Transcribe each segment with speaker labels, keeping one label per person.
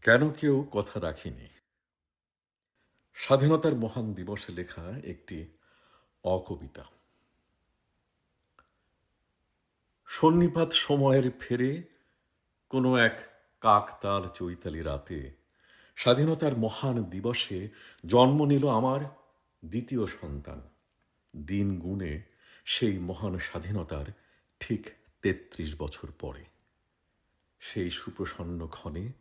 Speaker 1: কেন কেউ কথা রাখিনি? স্বাধীনতার মহান দিবসে লেখা একটি অকবিতা। সন্নিপাত সময়ের ফেরে কোনো এক কাকতাল চৈতালি রাতে স্বাধীনতার মহান দিবসে জন্ম নিল আমার দ্বিতীয় সন্তান। দিন গুণে সেই মহান স্বাধীনতার ঠিক ৩৩ বছর পরে সেই সুপ্রসন্ন ক্ষণে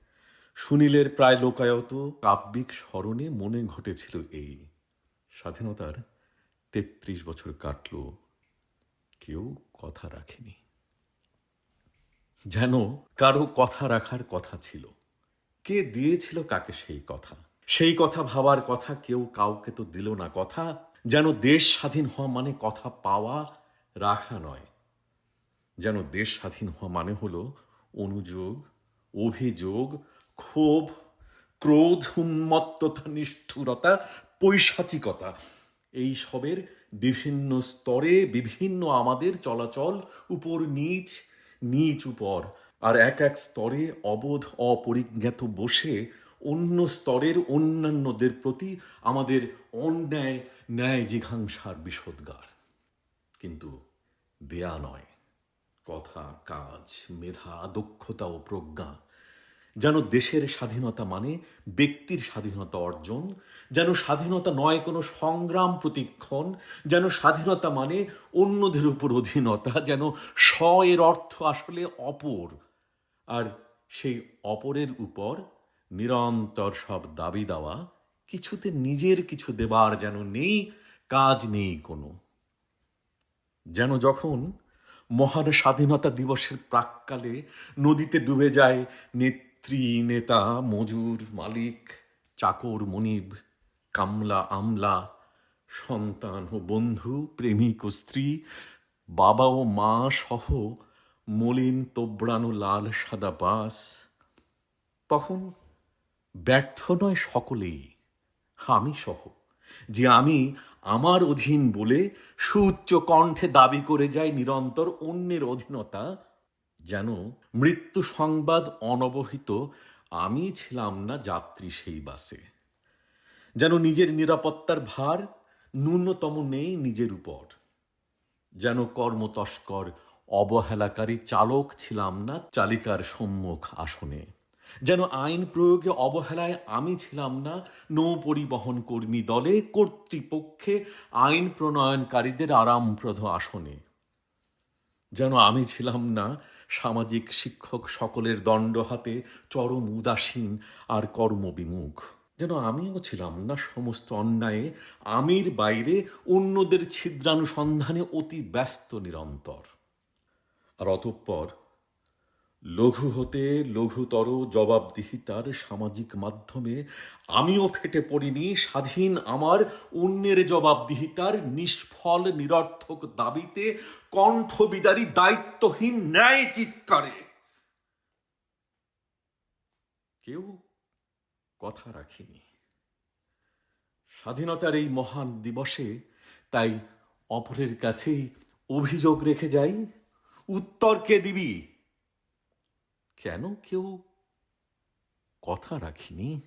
Speaker 1: সুনীলের প্রায় লোকায়ত কাব্যিক স্মরণে মনে ঘটেছিল এই স্বাধীনতার ৩৩ বছর কাটল, কেউ কথা রাখেনি। যেন কারো কথা রাখার কথা ছিল। কে দিয়েছিল কাকে সেই কথা? সেই কথা ভাবার কথা কেউ কাউকে তো দিল না কথা। যেন দেশ স্বাধীন হওয়া মানে কথা পাওয়া রাখা নয়। যেন দেশ স্বাধীন হওয়া মানে হলো অনুযোগ, অভিযোগ, ক্ষোভ, ক্রোধ, উন্মত্ততা, নিষ্ঠুরতা, পৈশাচিকতা, এই সবের বিভিন্ন স্তরে বিভিন্ন আমাদের চলাচল, উপর নিচ, নিচ উপর, আর এক এক স্তরে অবোধ অপরিজ্ঞাত বসে অন্য স্তরের অন্যান্যদের প্রতি আমাদের অন্যায় ন্যায় জিঘাংসার বিষোদ্গার। কিন্তু দেয়া নয়, কথা, কাজ, মেধা, দক্ষতা ও প্রজ্ঞা। যেন দেশের স্বাধীনতা মানে ব্যক্তির স্বাধীনতা অর্জন, যেন স্বাধীনতা নয় কোনো সংগ্রাম প্রতিক্ষণ, যেন স্বাধীনতা মানে অন্যদের উপর অধীনতা, যেন স্ব এর অর্থ আসলে অপর, আর সেই অপরের উপর নিরন্তর সব দাবি দেওয়া, কিছুতে নিজের কিছু দেবার যেন নেই, কাজ নেই কোনো। যেন যখন মহান স্বাধীনতা দিবসের প্রাক্কালে নদীতে ডুবে যায় নেত্রী, নেতা, মজুর, মালিক, চাকর, মনিব, কামলা, আমলা, সন্তান ও বন্ধু, প্রেমিক ও স্ত্রী, বাবা ও মা সহ মলিন তোবড়ানো লাল সাদা বাস, তখন ব্যর্থ নয় সকলেই, আমি সহ, যে আমি আমার অধীন বলে সুউচ্চ কণ্ঠে দাবি করে যাই নিরন্তর অন্যের অধীনতা। যেন মৃত্যু সংবাদ অনবহিত আমি ছিলাম না যাত্রী সেই বাসে। যেন নিজের নিরাপত্তার ভার ন্যূনতম নেই নিজের উপর। যেন কর্মতস্কর অবহেলাকারী চালক ছিলাম না চালিকার সম্মুখ আসনে। যেন আইন প্রয়োগে অবহেলায় আমি ছিলাম না নৌ পরিবহন কর্মী দলে কর্তৃপক্ষে আইন প্রণয়নকারীদের আরামপ্রদ আসনে। যেন আমি ছিলাম না সামাজিক শিক্ষক সকলের দণ্ড হাতে চরম উদাসীন আর কর্মবিমুখ। যেন আমিও ছিলাম না সমস্ত অন্যায়ে আমির বাইরে অন্যদের ছিদ্রানুসন্ধানে অতি ব্যস্ত নিরন্তর। আর অতঃপর লঘু হতে লঘুতর জবাবদিহিতার সামাজিক মাধ্যমে আমিও ফেটে পড়িনি স্বাধীন আমার অন্যের জবাবদিহিতার নিষ্ফল নিরর্থক দাবিতে, কণ্ঠবিদারী দায়িত্বহীন ন্যায় চিৎকারে। কেউ কথা রাখিনি। স্বাধীনতার এই মহান দিবসে তাই অপরের কাছেই অভিযোগ রেখে যাই, উত্তর কে দিবি? কেন কেউ কথা রাখিনি?